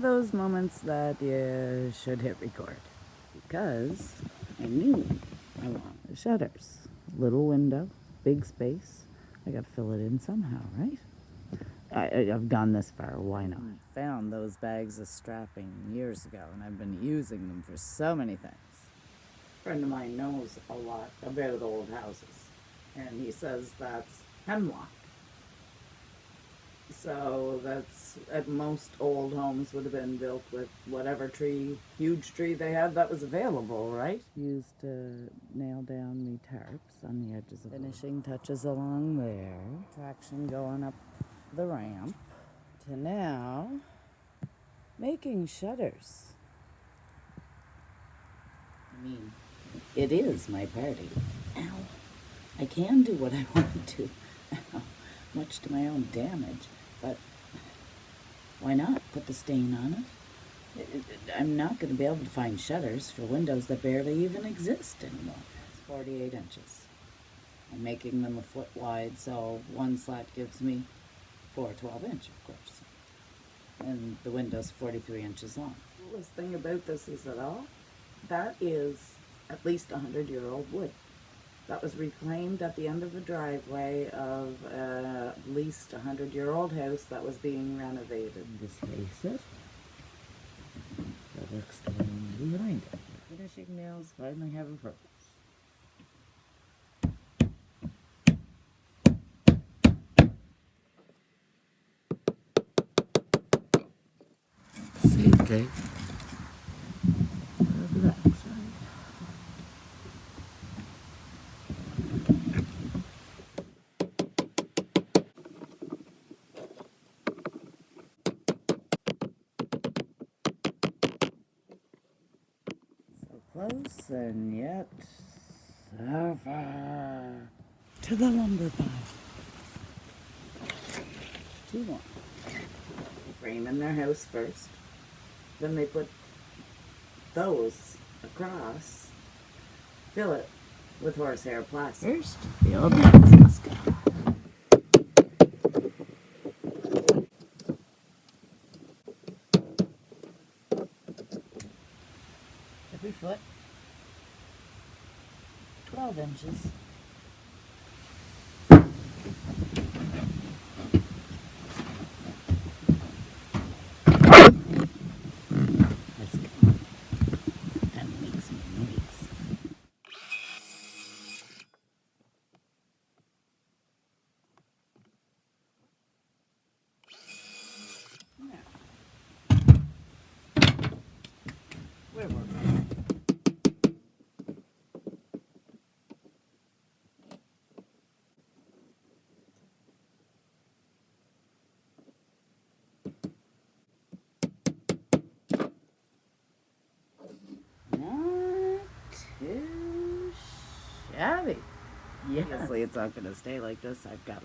those moments that you should hit record. Because I knew I wanted shutters. Little window, big space. I gotta fill it in somehow, right? I've gone this far, why not? Found those bags of strapping years ago, and I've been using them for so many things. A friend of mine knows a lot about old houses, and he says that's hemlock. So that's, at most old homes would have been built with whatever tree, huge tree they had that was available, right? Used to nail down the tarps on the edges of finishing touches along there. Traction going up the ramp to now making shutters. I mean, it is my party. Ow. I can do what I want to. Ow. Much to my own damage. But why not put the stain on it? I'm not going to be able to find shutters for windows that barely even exist anymore. It's 48 inches. I'm making them a foot wide, so one slat gives me 4 12-inch, of course. And the window's 43 inches long. The coolest thing about this is that is at least 100-year-old wood. That was reclaimed at the end of a driveway of at least 100-year-old house that was being renovated. Displace it. That looks the way behind it. Finishing nails finally have a purpose. See, okay? Relax, right? So close and yet so far to the lumber pile. 2 more. Frame in their house first. Then they put those across. Fill it with horsehair plastic. First, the old nails must go. Every foot, 12 inches. Let's go. And make some noise. Where were we? Not too shabby. Yeah. Obviously, it's not going to stay like this. I've got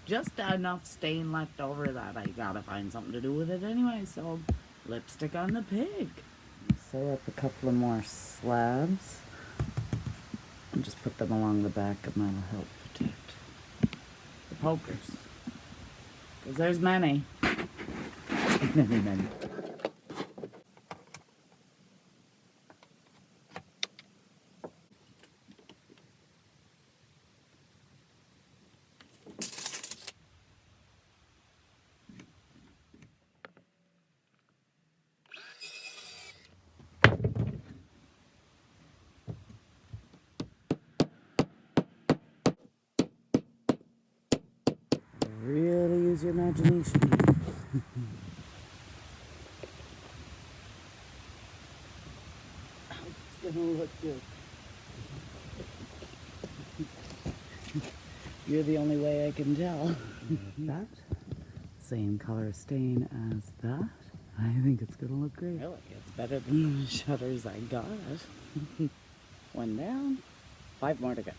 just enough stain left over that I gotta find something to do with it anyway, so lipstick on the pig. Sew up a couple of more slabs and just put them along the back, and that'll help protect the pokers. Because there's many. Many. Really use your imagination here. It's gonna look good. You're the only way I can tell. That same color stain as that. I think it's gonna look great. Really, it's better than the shutters I got. 1 down, 5 more to go.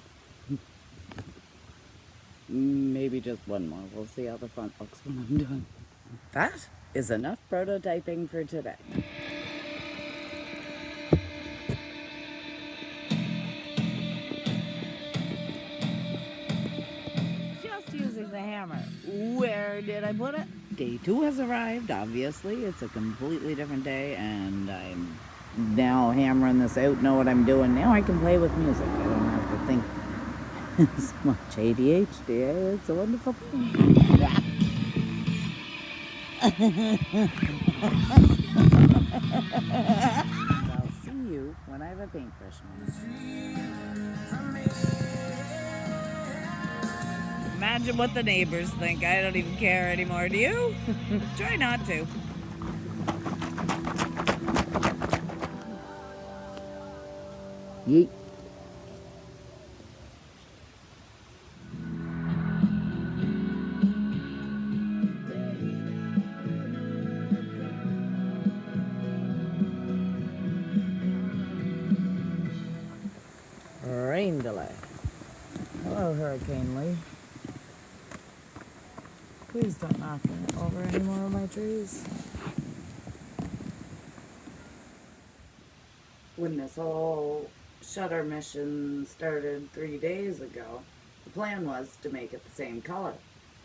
Maybe just 1 more. We'll see how the front looks when I'm done. That is enough prototyping for today. Just using the hammer. Where did I put it? Day 2 has arrived, obviously. It's a completely different day, and I'm now hammering this out, know what I'm doing. Now I can play with music. I don't have to think as much. ADHD, eh? It's a wonderful thing. I'll see you when I have a paintbrush moment. Imagine what the neighbors think. I don't even care anymore, do you? Try not to. Yeet. Rain delay. Hello, Hurricane Lee. Please don't knock over any more of my trees. When this whole shutter mission started 3 days ago, the plan was to make it the same color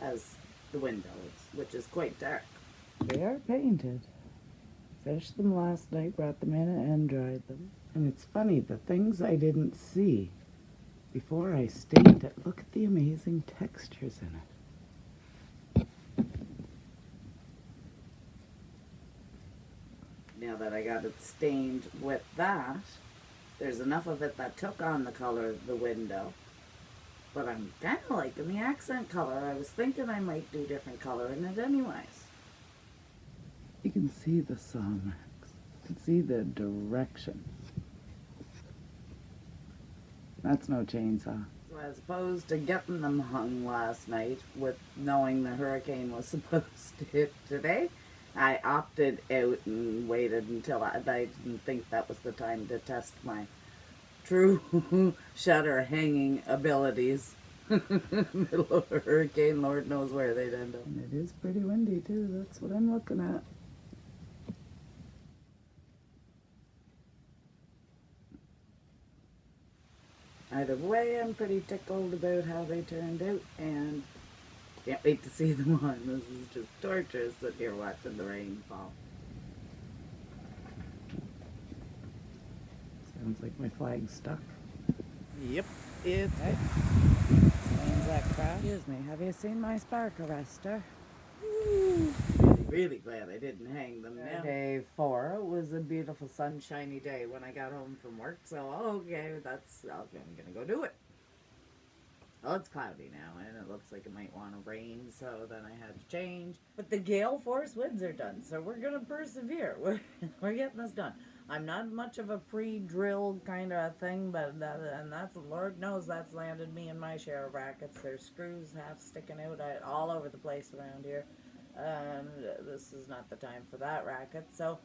as the windows, which is quite dark. They are painted. Finished them last night, brought them in and dried them. And it's funny, the things I didn't see before I stained it, look at the amazing textures in it. Now that I got it stained with that, there's enough of it that took on the color of the window. But I'm kind of liking the accent color. I was thinking I might do different color in it anyways. You can see the saw marks. You can see the direction. That's no chainsaw. So as opposed to getting them hung last night with knowing the hurricane was supposed to hit today, I opted out and waited until I didn't think that was the time to test my true shutter hanging abilities. Middle of a hurricane, Lord knows where they'd end up. And it is pretty windy too, that's what I'm looking at. Either way, I'm pretty tickled about how they turned out, and can't wait to see them on. This is just torture sitting here watching the rain fall. Sounds like my flag's stuck. Yep, it's okay. Explains that crash. Excuse me, have you seen my spark arrestor? Really glad I didn't hang them now. Day 4, it was a beautiful sunshiny day when I got home from work, so okay, I'm gonna go do it. Well, it's cloudy now, and it looks like it might want to rain, so then I had to change. But the gale force winds are done, so we're gonna persevere. We're getting this done. I'm not much of a pre-drilled kind of thing, but that's, Lord knows, that's landed me in my share of rackets. There's screws half sticking out all over the place around here. This is not the time for that racket, so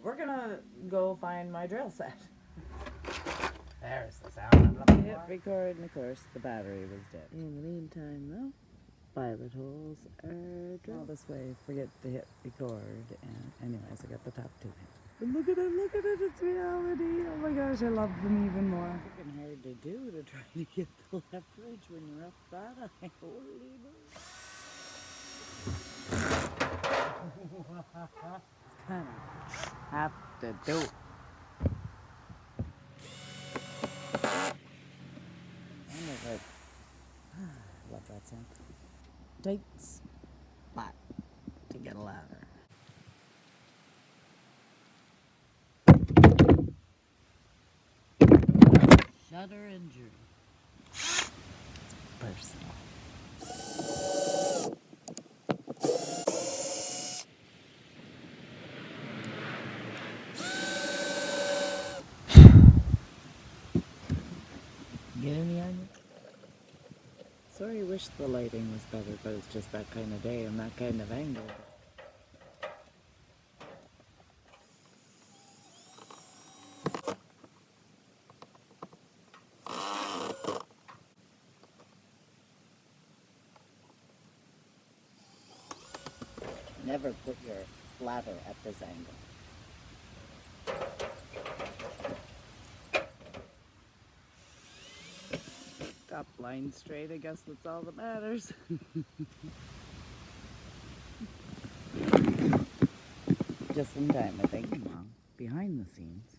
we're gonna go find my drill set. There's the sound I'm looking for. Hit record, and of course the battery was dead. In the meantime though, pilot holes are drilled this way. Forget to hit record, and anyways, I got the top 2 in. But look at it, it's reality. Oh my gosh, I love them even more. It's freaking hard to do to try to get the left ridge when you're up that high. Holy moly. It's kind of have to do. Love that sound. Tight spot to get a ladder. Shutter injury. It's personal. Get any onion? Sorry, wish the lighting was better, but it's just that kind of day and that kind of angle. Never put your ladder at this angle. Top line straight, I guess that's all that matters. just in time, I think. Meanwhile, behind the scenes,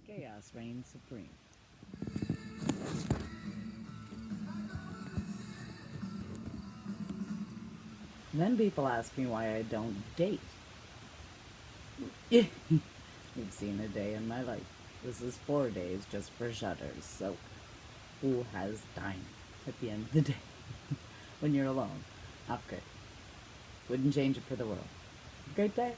chaos reigns supreme. Then people ask me why I don't date. You've seen a day in my life. This is 4 days just for shutters, so who has time at the end of the day when you're alone? After. Wouldn't change it for the world. Great day.